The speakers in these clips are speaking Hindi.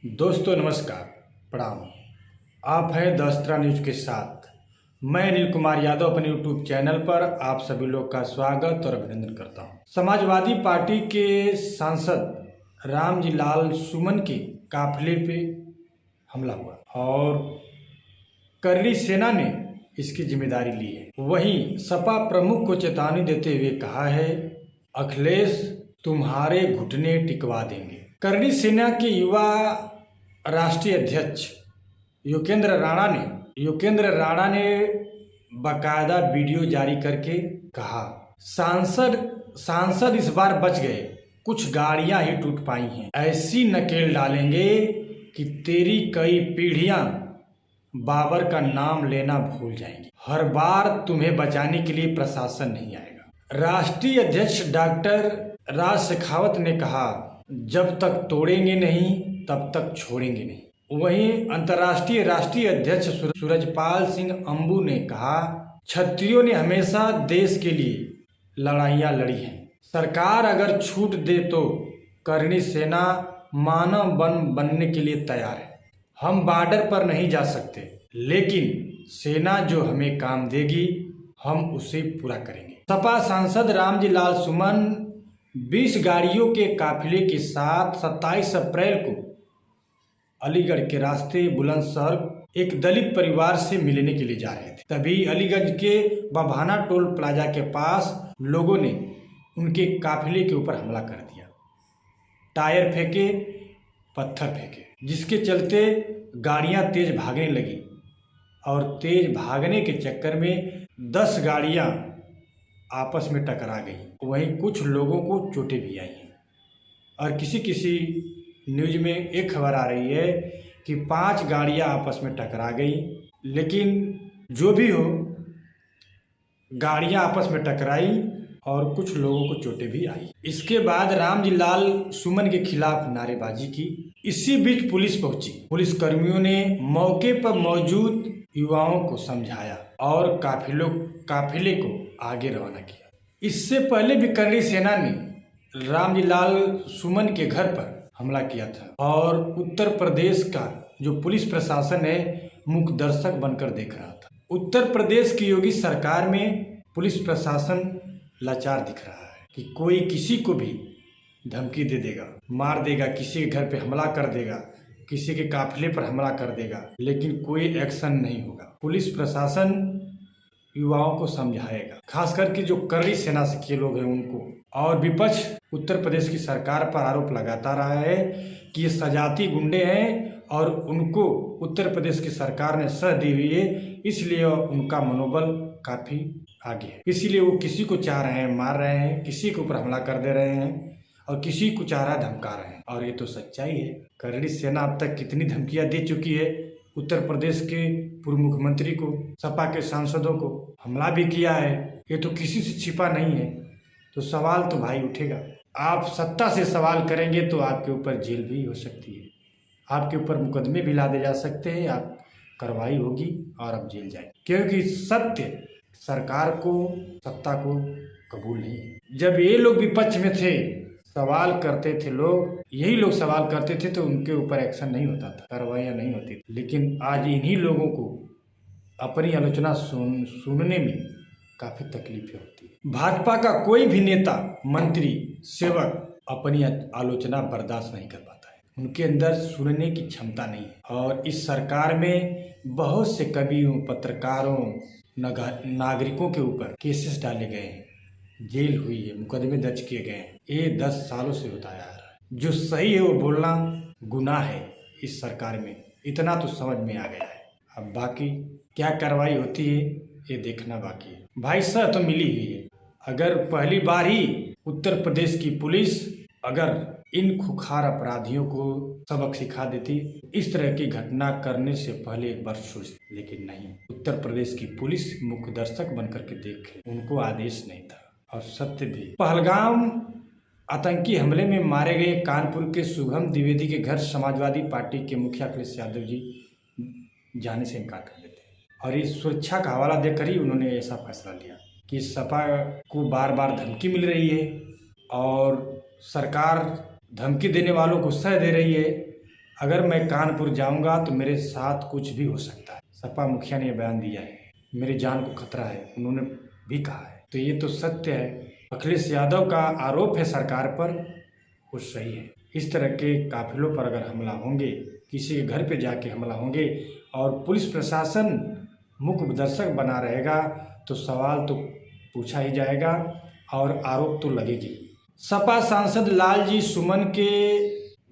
दोस्तों नमस्कार, प्रणाम। आप हैं द अस्त्रा न्यूज के साथ। मैं अनिल कुमार यादव अपने यूट्यूब चैनल पर आप सभी लोग का स्वागत और अभिनंदन करता हूं। समाजवादी पार्टी के सांसद रामजी लाल सुमन के काफिले पे हमला हुआ और करणी सेना ने इसकी जिम्मेदारी ली है। वहीं सपा प्रमुख को चेतावनी देते हुए कहा है, अखिलेश तुम्हारे घुटने टिकवा देंगे। करणी सेना के युवा राष्ट्रीय अध्यक्ष योगेंद्र राणा ने बाकायदा वीडियो जारी करके कहा, सांसद इस बार बच गए, कुछ गाड़ियां ही टूट पाई हैं। ऐसी नकेल डालेंगे कि तेरी कई पीढ़ियां बाबर का नाम लेना भूल जाएंगी। हर बार तुम्हें बचाने के लिए प्रशासन नहीं आएगा। राष्ट्रीय अध्यक्ष डॉक्टर राज शेखावत ने कहा, जब तक तोड़ेंगे नहीं तब तक छोड़ेंगे नहीं। वहीं अंतर्राष्ट्रीय राष्ट्रीय अध्यक्ष सूरजपाल सिंह अंबू ने कहा, क्षत्रियों ने हमेशा देश के लिए लड़ाइयां लड़ी हैं। सरकार अगर छूट दे तो करणी सेना मानव बनने के लिए तैयार है। हम बॉर्डर पर नहीं जा सकते, लेकिन सेना जो हमें काम देगी हम उसे पूरा करेंगे। सपा सांसद रामजी लाल सुमन 20 गाड़ियों के काफिले के साथ 27 अप्रैल को अलीगढ़ के रास्ते बुलंदशहर एक दलित परिवार से मिलने के लिए जा रहे थे। तभी अलीगढ़ के बभाना टोल प्लाजा के पास लोगों ने उनके काफिले के ऊपर हमला कर दिया। टायर फेंके, पत्थर फेंके, जिसके चलते गाड़ियां तेज भागने लगी और तेज भागने के चक्कर में 10 गाड़ियां आपस में टकरा गई। वहीं कुछ लोगों को चोटें भी आई हैं और किसी न्यूज में एक खबर आ रही है कि 5 गाड़ियां आपस में टकरा गई। लेकिन जो भी हो, गाड़ियां आपस में टकराई और कुछ लोगों को चोटें भी आई। इसके बाद रामजी लाल सुमन के खिलाफ नारेबाजी की। इसी बीच पुलिस पहुंची। पुलिस कर्मियों ने मौके पर मौजूद युवाओं को समझाया और काफिले को आगे रवाना किया। इससे पहले भी करणी सेना ने रामजी लाल सुमन के घर पर हमला किया था और उत्तर प्रदेश का जो पुलिस प्रशासन है मूक दर्शक बनकर देख रहा था। उत्तर प्रदेश की योगी सरकार में पुलिस प्रशासन लाचार दिख रहा है कि कोई किसी को भी धमकी दे देगा, मार देगा, किसी के घर पे हमला कर देगा, किसी के काफिले पर हमला कर देगा, लेकिन कोई एक्शन नहीं होगा। पुलिस प्रशासन युवाओं को समझाएगा, खास करके जो करणी सेना से के लोग हैं उनको। और विपक्ष उत्तर प्रदेश की सरकार पर आरोप लगाता रहा है कि ये सजाती गुंडे हैं और उनको उत्तर प्रदेश की सरकार ने सह दी हुई है, इसलिए उनका मनोबल काफी आगे है। इसीलिए वो किसी को चाह रहे हैं मार रहे हैं, किसी के ऊपर हमला कर दे रहे हैं और किसी को चाह रहा धमका रहे हैं। और ये तो सच्चाई है। करणी सेना अब तक कितनी धमकियां दे चुकी है। उत्तर प्रदेश के पूर्व मुख्यमंत्री को, सपा के सांसदों को हमला भी किया है। ये तो किसी से छिपा नहीं है। तो सवाल तो भाई उठेगा। आप सत्ता से सवाल करेंगे तो आपके ऊपर जेल भी हो सकती है, आपके ऊपर मुकदमे भी लादे जा सकते हैं, आप कार्रवाई होगी और आप जेल जाएंगे, क्योंकि सत्य सरकार को, सत्ता को कबूल नहीं है। जब ये लोग विपक्ष में थे, सवाल करते थे लोग, यही लोग सवाल करते थे तो उनके ऊपर एक्शन नहीं होता था, कार्रवाइयाँ नहीं होती थी। लेकिन आज इन्हीं लोगों को अपनी आलोचना सुनने में काफी तकलीफें होती है। भाजपा का कोई भी नेता, मंत्री, सेवक अपनी आलोचना बर्दाश्त नहीं कर पाता है। उनके अंदर सुनने की क्षमता नहीं है। और इस सरकार में बहुत से कवियों, पत्रकारों, नागरिकों के ऊपर केसेस डाले गए हैं, जेल हुई है, मुकदमे दर्ज किए गए हैं। ये 10 सालों से होता आ रहा है। जो सही है वो बोलना गुनाह है इस सरकार में, इतना तो समझ में आ गया है। अब बाकी क्या कार्रवाई होती है ये देखना बाकी है। भाई सह तो मिली हुई है। अगर पहली बार ही उत्तर प्रदेश की पुलिस अगर इन खुखार अपराधियों को सबक सिखा देती, इस तरह की घटना करने से पहले एक बार सोचती, लेकिन नहीं। उत्तर प्रदेश की पुलिस मुख्य दर्शक बनकर के देखे, उनको आदेश नहीं था। और सत्य भी, पहलगाम आतंकी हमले में मारे गए कानपुर के शुभम द्विवेदी के घर समाजवादी पार्टी के मुखिया अखिलेश यादव जी जाने से इनकार कर देते हैं। और इस सुरक्षा का हवाला देकर ही उन्होंने ऐसा फैसला लिया कि सपा को बार बार धमकी मिल रही है और सरकार धमकी देने वालों को सह दे रही है अगर मैं कानपुर जाऊंगा तो मेरे साथ कुछ भी हो सकता है। सपा मुखिया ने यह बयान दिया है, मेरी जान को खतरा है, उन्होंने भी कहा है। तो ये तो सत्य है। अखिलेश यादव का आरोप है सरकार पर, वो सही है। इस तरह के काफिलों पर अगर हमला होंगे, किसी के घर पे जाके हमला होंगे और पुलिस प्रशासन मुख्य दर्शक बना रहेगा तो सवाल तो पूछा ही जाएगा और आरोप तो लगेगी। सपा सांसद लालजी सुमन के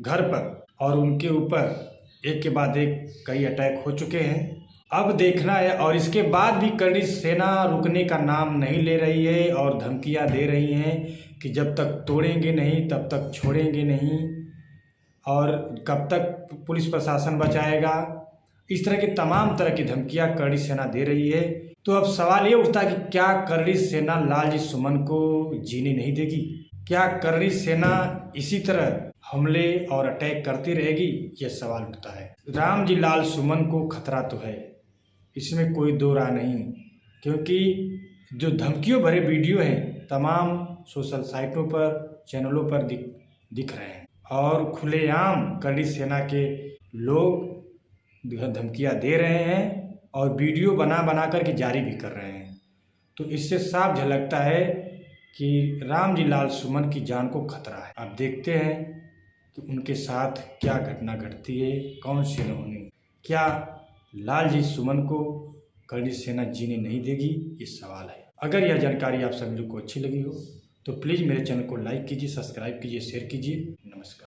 घर पर और उनके ऊपर एक के बाद एक कई अटैक हो चुके हैं। अब देखना है, और इसके बाद भी कड़ी सेना रुकने का नाम नहीं ले रही है और धमकियां दे रही हैं कि जब तक तोड़ेंगे नहीं तब तक छोड़ेंगे नहीं, और कब तक पुलिस प्रशासन बचाएगा। इस तरह की तमाम तरह की धमकियां करड़ी सेना दे रही है। तो अब सवाल ये उठता है कि क्या करड़ी सेना लालजी सुमन को जीने नहीं देगी? क्या करड़ी सेना इसी तरह हमले और अटैक करती रहेगी? यह सवाल उठता है। रामजी लाल सुमन को खतरा तो है, इसमें कोई दो राय नहीं, क्योंकि जो धमकियों भरे वीडियो हैं तमाम सोशल साइटों पर, चैनलों पर दिख रहे हैं और खुलेआम करड़ी सेना के लोग धमकियां दे रहे हैं और वीडियो बना बना करके जारी भी कर रहे हैं। तो इससे साफ झलकता है कि रामजी लाल सुमन की जान को खतरा है। अब देखते हैं कि उनके साथ क्या घटना घटती है, कौन सी होनी। क्या लालजी सुमन को करड़ी सेना जीने नहीं देगी? ये सवाल है। अगर यह जानकारी आप सभी को अच्छी लगी हो तो प्लीज़ मेरे चैनल को लाइक कीजिए, सब्सक्राइब कीजिए, शेयर कीजिए। नमस्कार।